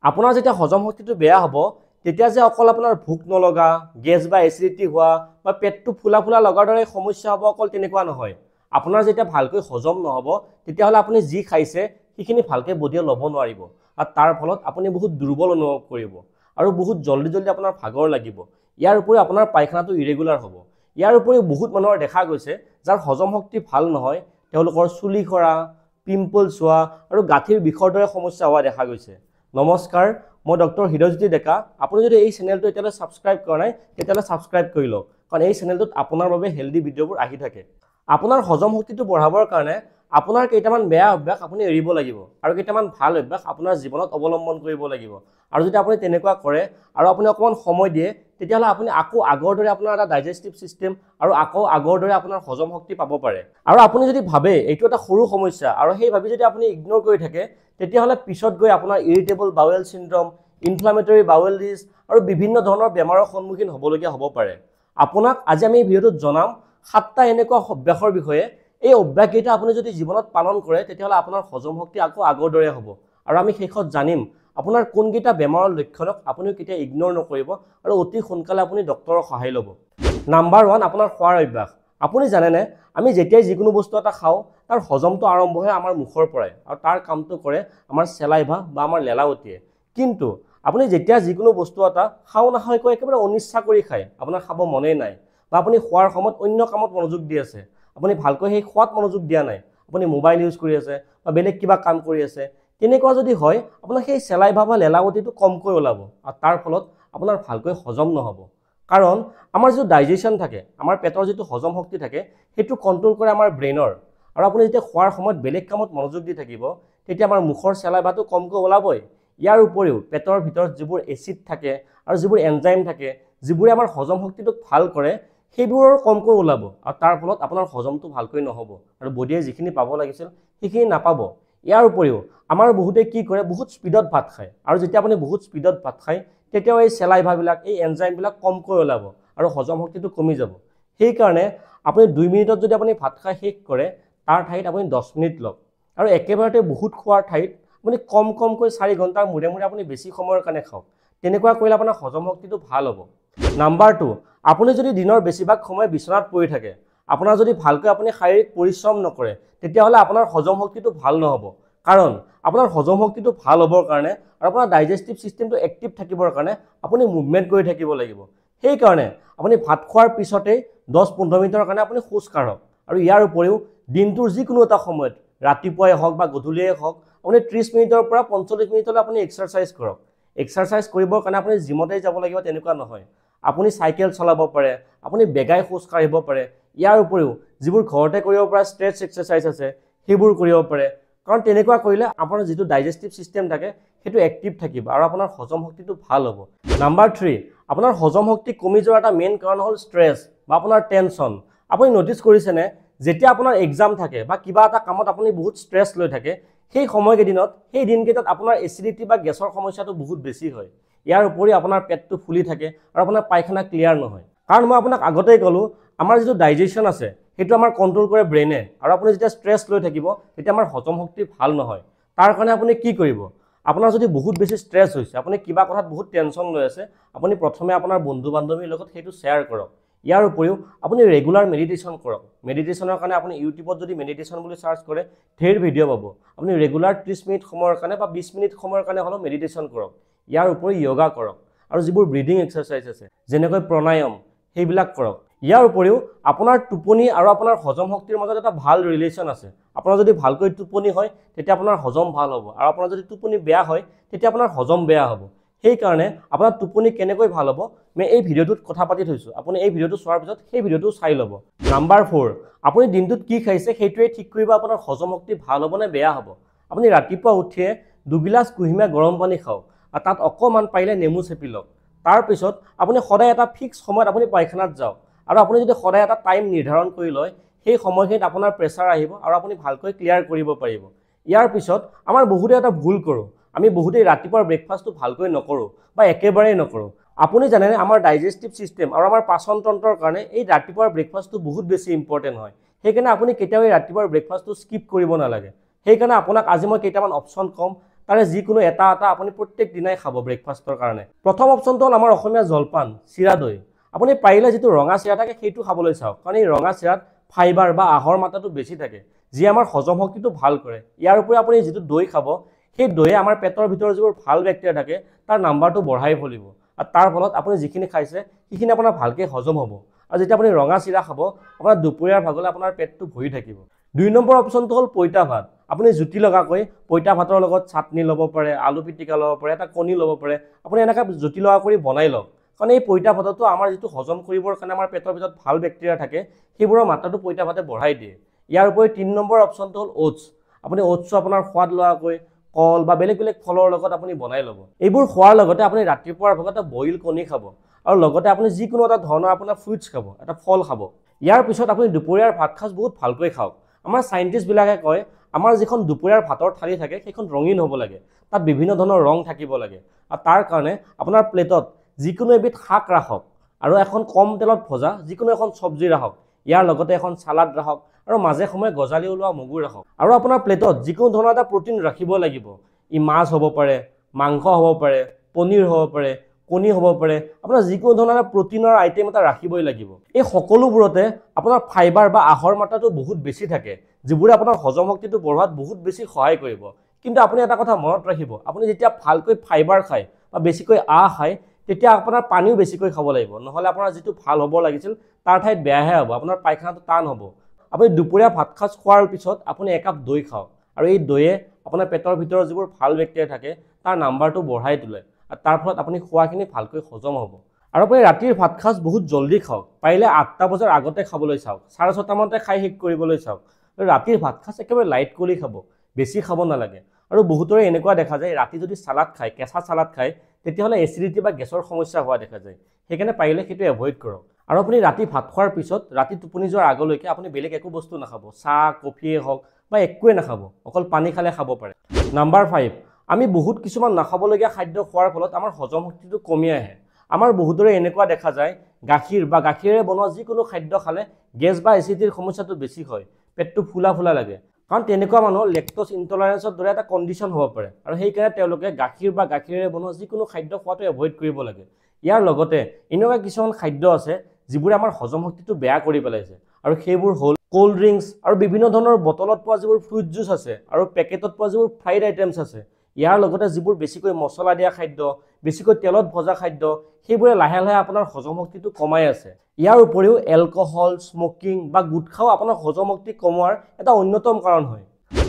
আপোনাৰ যেতিয়া হজম শক্তিটো বেয়া হ'ব তেতিয়া যে অকল আপোনাৰ ভোক নলগা গেছ বা এচিডিটি হোৱা বা পেটটো ফুলা ফুলা লগাৰ দৰে সমস্যা হ'ব অকল তেনেকুৱা নহয় আপোনাৰ যেতিয়া ভালকৈ হজম নহ'ব তেতিয়াহ'লে আপুনি যি খাইছে সেইখিনি ভালকৈ বডিয়ে ল'ব নোৱাৰিব আৰু তাৰ ফলত আপুনি বহুত দুৰ্বল অনুভৱ কৰিব আৰু বহুত জলদি জলদি আপোনাৰ ভাগৰ লাগিব ইয়াৰ উপৰিও আপোনাৰ পায়খানাটো ইৰেগুলাৰ হ'ব ইয়াৰ উপৰিও বহুত মানুহৰ দেখা গৈছে যাৰ হজম শক্তি ভাল নহয় তেওঁলোকৰ চুলি সৰা পিম্পলছ হোৱা আৰু গাঁঠিৰ বিষৰ দৰে সমস্যা হোৱা দেখা গৈছে নমস্কাৰ মই ডক্টৰ হৃদয়জ্যোতি ডেকা আপুনি যদি এই চেনেলটো এতিয়ালৈ সাবস্ক্ৰাইব কৰা নাই তেতিয়াহ'লে সাবস্ক্ৰাইব কৰি লওক কাৰণ এই চেনেলটোত আপোনাৰ বাবে হেলদি ভিডিঅ'বোৰ আহি থাকে আপোনাৰ হজম শক্তিটো বঢ়াবৰ কাৰণে আপোনাৰ কেইটামান বেয়া অভ্যাস আপুনি এৰিব লাগিব আৰু কেইটামান ভাল অভ্যাস আপোনাৰ জীৱনত অৱলম্বন কৰিব লাগিব আৰু যদি আপুনি তেনেকুৱা কৰে আৰু আপুনি অকমান সময় দিয়ে তেতিয়াহ'লে আপুনি আকৌ আগৰ দৰে আপোনাৰ এটা ডাইজেষ্টিভ সিস্টেম আৰু আকৌ আগৰ দৰে আপোনাৰ হজম শক্তি পাব পাৰে আৰু আপুনি যদি ভাবে এইটো এটা সৰু সমস্যা আৰু সেই ভাবি যদি আপুনি ইগনোৰ কৰি থাকে তেতিয়াহ'লে পিছত গৈ আপোনাৰ irritable bowel সিনড্ৰম inflammatory bowel disease আৰু বিভিন্ন ধৰণৰ বেমাৰৰ সন্মুখীন হ'বলগীয়া হ'ব পাৰে আপোনাক আজি আমি এই ভিডিঅ'টোত জনাম 7টা এনেকুৱা অভ্যাসৰ বিষয়ে এই অভ্যাসকেইটা আপুনি যদি জীৱনত পালন কৰে তেতিয়াহ'লে আপোনাৰ হজম শক্তি আকৌ আগৰ দৰে হ'ব আৰু আমি শেষত জানিম আপোনাৰ কোনকেইটা বেমাৰৰ লক্ষণক আপুনি কেতিয়া ইগনোৰ নকৰিব আৰু অতি সোনকালে আপুনি ডক্টৰৰ সহায় ল'ব নাম্বাৰ 1 আপোনাৰ খোৱাৰ অভ্যাস আপুনি জানেনে আমি যেতিয়াই যিকোনো বস্তু এটা খাওঁ তাৰ হজমটো আৰম্ভ হয় আমাৰ মুখৰ পৰাই আৰু তাৰ কামটো কৰে আমাৰ চেলাইভা বা আমাৰ লেলাৱতীয়ে কিন্তু আপুনি যেতিয়া যিকোনো বস্তু এটা খাওঁ নাখায়কৈ একেবাৰে অনিচ্ছা কৰি খায় আপোনাৰ খাব মনেই নাই বা আপুনি খোৱাৰ সময়ত অন্য কামত মনোযোগ দি আছে আপুনি ভালকৈ সেই খোৱাত মনোযোগ দিয়া নাই আপুনি মোবাইল ইউজ কৰি আছে বা বেলেগ কিবা কাম কৰি আছে তেনেকুৱা যদি হয় আপোনাৰ সেই চেলাইভা বা লেলাৱতীটো কমকৈ ওলাব আৰু তাৰ ফলত আপোনাৰ ভালকৈ হজম নহ'ব কাৰণ আমাৰ যিটো ডাইজেশ্যন থাকে আমাৰ পেটৰ যিটো হজম শক্তি থাকে সেইটো কন্ট্ৰোল কৰে আমাৰ ব্ৰেইনৰ আৰু আপুনি যেতিয়া খোৱাৰ সময়ত বেলেগ কামত মনোযোগ দি থাকিব তেতিয়া আমাৰ মুখৰ চেলাইভাটো কমকৈ ওলাবই ইয়াৰ উপৰিও পেটৰ ভিতৰত যিবোৰ এচিড থাকে আৰু যিবোৰ এনজাইম থাকে যিবোৰে আমাৰ হজম শক্তিটোক ভাল কৰে সেইবোৰৰ কমকৈ ওলাব আৰু তাৰ ফলত আপোনাৰ হজমটো ভালকৈ নহ'ব আৰু বডিয়ে যিখিনি পাব লাগিছিল সেইখিনি নাপাব ইয়াৰ উপৰিও আমাৰ বহুতে কি কৰে বহুত স্পিডত ভাত খায় আৰু যেতিয়া আপুনি বহুত স্পিডত ভাত খায় তেতিয়াও এই চেলাইভাবিলাক এই এনজাইমবিলাক কমকৈ ওলাব আৰু হজম শক্তিটো কমি যাব সেইকাৰণে আপুনি 2 মিনিটত যদি আপুনি ভাত খাই শেষ কৰে তাৰ ঠাইত আপুনি 10 মিনিট লওক আৰু একেবাৰতে বহুত খোৱাৰ ঠাইত আপুনি কমকৈ 4 ঘণ্টাৰ মূৰে মূৰে আপুনি বেছি সময়ৰ কাৰণে খাওক তেনেকুৱা কৰিলে আপোনাৰ হজম শক্তিটো ভাল হ'ব নাম্বাৰ 2 আপুনি যদি দিনৰ বেছিভাগ সময় বিছনাত পৰি থাকে আপোনাৰ যদি ভালকৈ আপুনি শাৰীৰিক পৰিশ্ৰম নকৰে তেতিয়াহ'লে আপোনাৰ হজম শক্তিটো ভাল নহ'ব কাৰণ আপোনাৰ হজম শক্তিটো ভাল হ'বৰ কাৰণে আৰু আপোনাৰ ডাইজেষ্টিভ সিস্টেমটো এক্টিভ থাকিবৰ কাৰণে আপুনি মুভমেন্ট কৰি থাকিব লাগিব সেই কাৰণে আপুনি ভাত খোৱাৰ পিছতেই 10-15 মিনিটৰ কাৰণে আপুনি খোজ কাঢ়ক আৰু ইয়াৰ উপৰিও দিনটোৰ যিকোনো এটা সময়ত ৰাতিপুৱাই হওক বা গধূলিয়ে হওক আপুনি 30 মিনিটৰ পৰা 45 মিনিটলৈ আপুনি এক্সাৰসাইজ কৰক এক্সাৰসাইজ কৰিবৰ কাৰণে আপুনি জিমতেই যাব লাগিব তেনেকুৱা নহয় আপুনি সাইকেল চলাব পাৰে আপুনি বেগাই খোজ কাঢ়িব পাৰে ইয়াৰ উপৰিও যিবোৰ ঘৰতে কৰিব পৰা ষ্ট্ৰেচ এক্সাৰসাইজ আছে সেইবোৰ কৰিব পাৰে কাৰণ তেনেকুৱা কৰিলে আপোনাৰ যিটো ডাইজেষ্টিভ সিস্টেম থাকে সেইটো এক্টিভ থাকিব আৰু আপোনাৰ হজম শক্তিটো ভাল হ'ব নাম্বাৰ 3 আপোনাৰ হজম শক্তি কমি যোৱাৰ এটা মেইন কাৰণ হ'ল ষ্ট্ৰেছ বা আপোনাৰ টেনচন আপুনি নোটিস কৰিছেনে যেতিয়া আপোনাৰ এক্সাম থাকে বা কিবা এটা কামত আপুনি বহুত ষ্ট্ৰেছ লৈ থাকে সেই সময়কেইদিনত সেই দিনকেইটাত আপোনাৰ এচিডিটি বা গেছৰ সমস্যাটো বহুত বেছি হয় ইয়াৰ উপৰি আপোনাৰ পেটটো ফুলি থাকে আৰু আপোনাৰ পায়খানা ক্লিয়াৰ নহয় কাৰণ মই আপোনাক আগতেই ক'লো আমাৰ যিটো ডাইজেশ্যন আছে সেইটো আমাৰ কন্ট্ৰোল কৰে ব্ৰেইনে আৰু আপুনি যেতিয়া ষ্ট্ৰেছ লৈ থাকিব তেতিয়া আমাৰ হজম শক্তি ভাল নহয় তাৰ কাৰণে আপুনি কি কৰিব আপোনাৰ যদি বহুত বেছি ষ্ট্ৰেছ হৈছে আপুনি কিবা কথাত বহুত টেনচন লৈ আছে আপুনি প্ৰথমে আপোনাৰ বন্ধু বান্ধৱীৰ লগত সেইটো শ্বেয়াৰ কৰক ইয়াৰ উপৰিও আপুনি ৰেগুলাৰ মেডিটেশ্যন কৰক মেডিটেশ্যনৰ কাৰণে আপুনি ইউটিউবত যদি মেডিটেশ্যন বুলি সাৰ্চ কৰে ঢেৰ ভিডিঅ' পাব আপুনি ৰেগুলাৰ 30 মিনিট সময়ৰ কাৰণে বা 20 মিনিট সময়ৰ কাৰণে হলো মেডিটেশ্যন কৰক ইয়াৰ উপৰি যোগা কৰক আৰু যিবোৰ ব্ৰিডিং এক্সাৰসাইজ আছে যেনেকৈ প্ৰণায়াম সেইবিলাক কৰক ইয়াৰ উপৰিও আপোনাৰ টোপনি আৰু আপোনাৰ হজম শক্তিৰ মাজত এটা ভাল ৰিলেচন আছে আপোনাৰ যদি ভালকৈ টোপনি হয় তেতিয়া আপোনাৰ হজম ভাল হ'ব আৰু আপোনাৰ যদি টোপনি বেয়া হয় তেতিয়া আপোনাৰ হজম বেয়া হ'ব সেই কাৰণে আপোনাৰ টোপনি কেনেকৈ ভাল হ'ব মই এই ভিডিঅ'টোত কথা পাতি থৈছো আপুনি এই ভিডিঅ'টো চোৱাৰ পিছত সেই ভিডিঅ'টো চাই ল'ব নাম্বাৰ 4 আপুনি দিনটোত কি খাইছে সেইটোৱে ঠিক কৰিব আপোনাৰ হজম শক্তি ভাল হ'ব নে বেয়া হ'ব আপুনি ৰাতিপুৱা উঠিয়ে 2 গিলাচ কুহিমীয়া গৰম পানী খাওক আৰু তাত অকমান পাৰিলে নেমু চেপি লওক তাৰ পিছত আপুনি সদায় এটা ফিক্স সময়ত আপুনি পায়খানাত যাওক আৰু আপুনি যদি সদায় এটা টাইম নিৰ্ধাৰণ কৰি লয় সেই সময়খিনিত আপোনাৰ প্ৰেছাৰ আহিব আৰু আপুনি ভালকৈ ক্লিয়াৰ কৰিব পাৰিব ইয়াৰ পিছত আমাৰ বহুতে এটা ভুল কৰো আমি বহুতে ৰাতিপুৱাৰ ব্ৰেকফাষ্টটো ভালকৈ নকৰো বা একেবাৰেই নকৰো আপুনি জানেনে আমাৰ ডাইজেষ্টিভ সিস্টেম আৰু আমাৰ পাচন তন্ত্ৰৰ কাৰণে এই ৰাতিপুৱাৰ ব্ৰেকফাষ্টটো বহুত বেছি ইম্পৰ্টেন্ট হয় সেইকাৰণে আপুনি কেতিয়াও ৰাতিপুৱাৰ ব্ৰেকফাষ্টটো স্কিপ কৰিব নালাগে সেইকাৰণে আপোনাক আজি মই কেইটামান অপচন কম তাৰে যিকোনো এটা আপুনি প্ৰত্যেক দিনাই খাব ব্ৰেকফাষ্টৰ কাৰণে। প্ৰথম অপশ্যনটো হ'ল আমাৰ অসমীয়া জলপান চিৰা দৈ। আপুনি পাৰিলে যিটো ৰঙা চিৰা থাকে সেইটো খাবলৈ চাওক, কাৰণ এই ৰঙা চিৰাত ফাইবাৰ বা আহৰ মাত্ৰাটো বেছি থাকে, যি আমাৰ হজম শক্তিটো ভাল কৰে। ইয়াৰ উপৰি আপুনি যিটো দৈ খাব, সেই দৈয়ে আমাৰ পেটৰ ভিতৰত যিবোৰ ভাল বেক্টেৰিয়া থাকে তাৰ নাম্বাৰটো বঢ়াই ফলিব, আৰু তাৰ ফলত আপুনি যিখিনি খাইছে সেইখিনি আপোনাৰ ভালকৈ হজম হ'ব। আৰু যেতিয়া আপুনি ৰঙা চিৰা খাব, আপোনাৰ দুপৰীয়াৰ ভাগলৈ আপোনাৰ পেটটো ভৰি থাকিব। 2 নম্বৰ অপশ্যনটো হ'ল পইতা ভাত। আপুনি জুতি লগাকৈ পইতা ভাতৰ লগত চাটনি ল'ব পাৰে, আলু পিটিকা ল'ব পাৰে, এটা কণী ল'ব পাৰে। আপুনি এনেকৈ জুতি লগা কৰি বনাই লওক, কাৰণ এই পইতা ভাতটো আমাৰ যিটো হজম কৰিবৰ কাৰণে আমাৰ পেটৰ ভিতৰত ভাল বেক্টেৰিয়া থাকে সেইবোৰৰ মাত্ৰাটো পইতা ভাতে বঢ়াই দিয়ে। ইয়াৰ উপৰি 3 নম্বৰ অপশ্যনটো হ'ল অ'টছ। আপুনি অ'টছটো আপোনাৰ সোৱাদ লগাকৈ কল বা বেলেগ বেলেগ ফলৰ লগত আপুনি বনাই ল'ব। এইবোৰ খোৱাৰ লগতে আপুনি ৰাতিপুৱাৰ ভাগত এটা বইল কণী খাব, আৰু লগতে আপুনি যিকোনো এটা ধৰণৰ আপোনাৰ ফ্ৰুটছ খাব, এটা ফল খাব। ইয়াৰ পিছত আপুনি দুপৰীয়াৰ ভাত সাজ বহুত ভালকৈ খাওক। আমাৰ চাইণ্টিষ্টবিলাকে কয় আমাৰ যিখন দুপৰীয়াৰ ভাতৰ থালি থাকে সেইখন ৰঙীন হ'ব লাগে, তাত বিভিন্ন ধৰণৰ ৰং থাকিব লাগে, আৰু তাৰ কাৰণে আপোনাৰ প্লেটত যিকোনো এবিধ শাক ৰাখক, আৰু এখন কম তেলত ভজা যিকোনো এখন চব্জি ৰাখক। ইয়াৰ লগতে এখন চালাড ৰাখক, আৰু মাজে সময়ে গজালি ওলোৱা মগু ৰাখক। আৰু আপোনাৰ প্লেটত যিকোনো ধৰণৰ এটা প্ৰটিন ৰাখিব লাগিব। ই মাছ হ'ব পাৰে, মাংস হ'ব পাৰে, পনীৰ হ'ব পাৰে, কণী হ'ব পাৰে, আপোনাৰ যিকোনো ধৰণৰ প্ৰটিনৰ আইটেম এটা ৰাখিবই লাগিব। এই সকলোবোৰতে আপোনাৰ ফাইবাৰ বা আহৰ মাত্ৰাটো বহুত বেছি থাকে, যিবোৰে আপোনাৰ হজম শক্তিটো বঢ়োৱাত বহুত বেছি সহায় কৰিব। কিন্তু আপুনি এটা কথা মনত ৰাখিব, আপুনি যেতিয়া ভালকৈ ফাইবাৰ খায় বা বেছিকৈ আহ খায়, তেতিয়া আপোনাৰ পানীও বেছিকৈ খাব লাগিব, নহ'লে আপোনাৰ যিটো ভাল হ'ব লাগিছিল তাৰ ঠাইত বেয়াহে হ'ব, আপোনাৰ পায়খানাটো টান হ'ব। আপুনি দুপৰীয়া ভাত সাজ খোৱাৰ পিছত আপুনি একাপ দৈ খাওক, আৰু এই দৈয়ে আপোনাৰ পেটৰ ভিতৰত যিবোৰ ভাল বেক্টেৰিয়া থাকে তাৰ নাম্বাৰটো বঢ়াই তোলে, আৰু তাৰ ফলত আপুনি খোৱাখিনি ভালকৈ হজম হ'ব। আৰু আপুনি ৰাতিৰ ভাত সাজ বহুত জল্দি খাওক, পাৰিলে 8টা বজাৰ আগতে খাবলৈ চাওক, 6:30 মানতে খাই শেষ কৰিবলৈ চাওক। ৰাতিৰ ভাত সাজ একেবাৰে লাইট কৰি খাব, বেছি খাব নালাগে। আৰু বহুতৰে এনেকুৱা দেখা যায় ৰাতি যদি চালাড খায়, কেঁচা চালাড খায়, তেতিয়াহ'লে এচিডিটি বা গেছৰ সমস্যা হোৱা দেখা যায়। সেইকাৰণে পাৰিলে সেইটো এভইড কৰক। আৰু আপুনি ৰাতি ভাত খোৱাৰ পিছত ৰাতি টোপনি যোৱাৰ আগলৈকে আপুনি বেলেগ একো বস্তু নাখাব, চাহ কফিয়ে হওক বা একোৱে নাখাব, অকল পানী খালে খাব পাৰে। নাম্বাৰ 5, আমি বহুত কিছুমান নাখাবলগীয়া খাদ্য খোৱাৰ ফলত আমাৰ হজম শক্তিটো কমি আহে। আমাৰ বহুতৰে এনেকুৱা দেখা যায় গাখীৰ বা গাখীৰেৰে বনোৱা যিকোনো খাদ্য খালে গেছ বা এচিডিটিৰ সমস্যাটো বেছি হয়, পেটটো ফুলা ফুলা লাগে, কাৰণ তেনেকুৱা মানুহৰ লেক্টোজ ইনটলাৰেঞ্চৰ দৰে এটা কণ্ডিশ্যন হ'ব পাৰে, আৰু সেইকাৰণে তেওঁলোকে গাখীৰ বা গাখীৰেৰে বনোৱা যিকোনো খাদ্য খোৱাটো এভইড কৰিব লাগে। ইয়াৰ লগতে এনেকুৱা কিছুমান খাদ্য আছে যিবোৰে আমাৰ হজম শক্তিটো বেয়া কৰি পেলাইছে, আৰু সেইবোৰ হ'ল কোল্ড ড্ৰিংকছ আৰু বিভিন্ন ধৰণৰ বটলত পোৱা যিবোৰ ফ্ৰুট জুচ আছে, আৰু পেকেটত পোৱা যিবোৰ ফ্ৰাইড আইটেমছ আছে। ইয়াৰ লগতে যিবোৰ বেছিকৈ মছলা দিয়া খাদ্য, বেছিকৈ তেলত ভজা খাদ্য, সেইবোৰে লাহে লাহে আপোনাৰ হজম শক্তিটো কমাই আছে। ইয়াৰ উপৰিও এলকহল, স্মকিং বা গুটখাও আপোনাৰ হজম শক্তি কমোৱাৰ এটা অন্যতম কাৰণ হয়।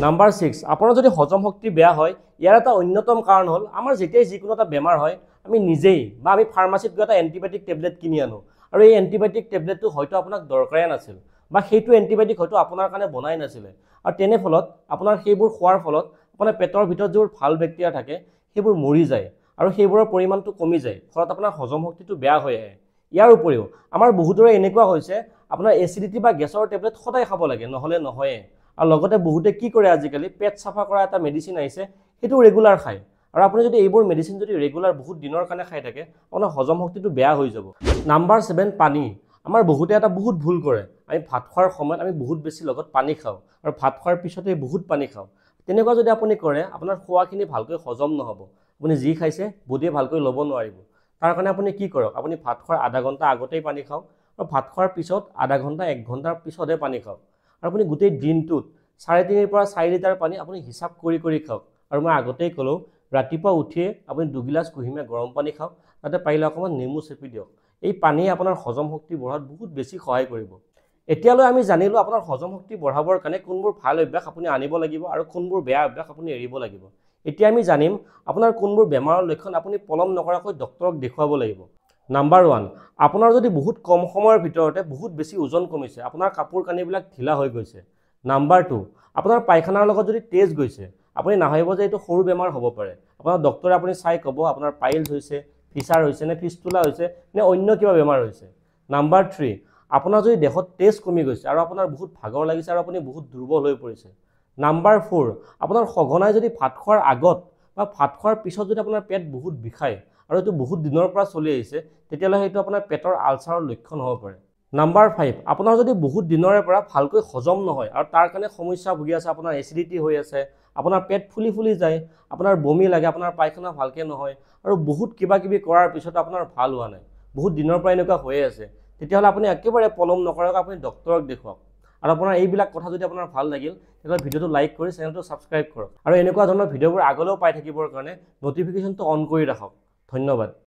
নাম্বাৰ 6, আপোনাৰ যদি হজম শক্তি বেয়া হয়, ইয়াৰ এটা অন্যতম কাৰণ হ'ল আমাৰ যেতিয়াই যিকোনো এটা বেমাৰ হয় আমি নিজেই বা আমি ফাৰ্মাচীত গৈ এটা এণ্টিবায়'টিক টেবলেট কিনি আনো, আৰু এই এণ্টিবায়'টিক টেবলেটটো হয়তো আপোনাক দৰকাৰেই নাছিল, বা সেইটো এণ্টিবায়'টিক হয়তো আপোনাৰ কাৰণে বনাই নাছিলে, আৰু তেনে ফলত আপোনাৰ সেইবোৰ খোৱাৰ ফলত আপোনাৰ পেটৰ ভিতৰত যিবোৰ ভাল বেক্টেৰিয়া থাকে সেইবোৰ মৰি যায়, আৰু সেইবোৰৰ পৰিমাণটো কমি যায়, ফলত আপোনাৰ হজম শক্তিটো বেয়া হৈ আহে। ইয়াৰ উপৰিও আমাৰ বহুতৰে এনেকুৱা হৈছে আপোনাৰ এচিডিটি বা গেছৰ টেবলেট সদায় খাব লাগে, নহ'লে নহয়ে। আৰু লগতে বহুতে কি কৰে আজিকালি, পেট চাফা কৰা এটা মেডিচিন আহিছে, সেইটো ৰেগুলাৰ খায়, আৰু আপুনি যদি এইবোৰ মেডিচিন যদি ৰেগুলাৰ বহুত দিনৰ কাৰণে খাই থাকে, আপোনাৰ হজম শক্তিটো বেয়া হৈ যাব। নাম্বাৰ 7, পানী। আমাৰ বহুতে এটা বহুত ভুল কৰে, আমি ভাত খোৱাৰ সময়ত আমি বহুত বেছি লগত পানী খাওঁ, আৰু ভাত খোৱাৰ পিছতে বহুত পানী খাওঁ। তেনেকুৱা যদি আপুনি কৰে, আপোনাৰ খোৱাখিনি ভালকৈ হজম নহ'ব, আপুনি যি খাইছে বডিয়ে ভালকৈ ল'ব নোৱাৰিব। তাৰ কাৰণে আপুনি কি কৰক, আপুনি ভাত খোৱাৰ আধা ঘণ্টা আগতেই পানী খাওক, আৰু ভাত খোৱাৰ পিছত আধা ঘণ্টা 1 ঘণ্টাৰ পিছতহে পানী খাওক, আৰু আপুনি গোটেই দিনটোত 3.5 পৰা 4 লিটাৰ পানী আপুনি হিচাপ কৰি কৰি খাওক। আৰু মই আগতেই ক'লোঁ, ৰাতিপুৱা উঠিয়ে আপুনি 2 গিলাচ কুহুমীয়া গৰম পানী খাওক, তাতে পাৰিলে অকণমান নেমু চেপি দিয়ক। এই পানীয়ে আপোনাৰ হজম শক্তি বঢ়াত বহুত বেছি সহায় কৰিব। এতিয়ালৈ আমি জানিলোঁ আপোনাৰ হজম শক্তি বঢ়াবৰ কাৰণে কোনবোৰ ভাল অভ্যাস আপুনি আনিব লাগিব আৰু কোনবোৰ বেয়া অভ্যাস আপুনি এৰিব লাগিব। এতিয়া আমি জানিম আপোনাৰ কোনবোৰ বেমাৰৰ লক্ষণ আপুনি পলম নকৰাকৈ ডক্টৰক দেখুৱাব লাগিব। নাম্বাৰ 1, আপোনাৰ যদি বহুত কম সময়ৰ ভিতৰতে বহুত বেছি ওজন কমিছে, আপোনাৰ কাপোৰ কানিবিলাক ঢিলা হৈ গৈছে। নাম্বাৰ 2, আপোনাৰ পায়খানাৰ লগত যদি তেজ গৈছে, আপুনি নাভাবিব যে এইটো সৰু বেমাৰ হ'ব পাৰে, আপোনাৰ ডক্টৰে আপুনি চাই ক'ব আপোনাৰ পাইলছ হৈছে, ফিচাৰ হৈছে নে ফিষ্টুলা হৈছে নে অন্য কিবা বেমাৰ হৈছে। নাম্বাৰ 3, আপোনাৰ যদি দেহত তেজ কমি গৈছে আৰু আপোনাৰ বহুত ভাগৰ লাগিছে আৰু আপুনি বহুত দুৰ্বল হৈ পৰিছে। নাম্বাৰ 4, আপোনাৰ সঘনাই যদি ভাত খোৱাৰ আগত বা ভাত খোৱাৰ পিছত যদি আপোনাৰ পেট বহুত বিষায় আৰু এইটো বহুত দিনৰ পৰা চলি আহিছে, তেতিয়াহ'লে সেইটো আপোনাৰ পেটৰ আলচাৰৰ লক্ষণ হ'ব পাৰে। নাম্বাৰ 5, আপোনাৰ যদি বহুত দিনৰে পৰা ভালকৈ হজম নহয় আৰু তাৰ কাৰণে সমস্যা ভুগি আছে, আপোনাৰ এচিডিটি হৈ আছে, আপোনাৰ পেট ফুলি ফুলি যায়, আপোনাৰ বমি লাগে, আপোনাৰ পায়খানা ভালকৈ নহয়, আৰু বহুত কিবা কিবি কৰাৰ পিছত আপোনাৰ ভাল হোৱা নাই, বহুত দিনৰ পৰা এনেকুৱা হৈয়ে আছে, তেতিয়াহ'লে আপুনি একেবাৰে পলম নকৰাকৈ আপুনি ডক্তৰক দেখুৱাওক। আৰু আপোনাৰ এইবিলাক কথা যদি আপোনাৰ ভাল লাগিল তেতিয়াহ'লে ভিডিঅ'টো লাইক কৰি চেনেলটো ছাবস্ক্ৰাইব কৰক, আৰু এনেকুৱা ধৰণৰ ভিডিঅ'বোৰ আগলৈও পাই থাকিবৰ কাৰণে ন'টিফিকেশ্যনটো অন কৰি ৰাখক। ধন্যবাদ।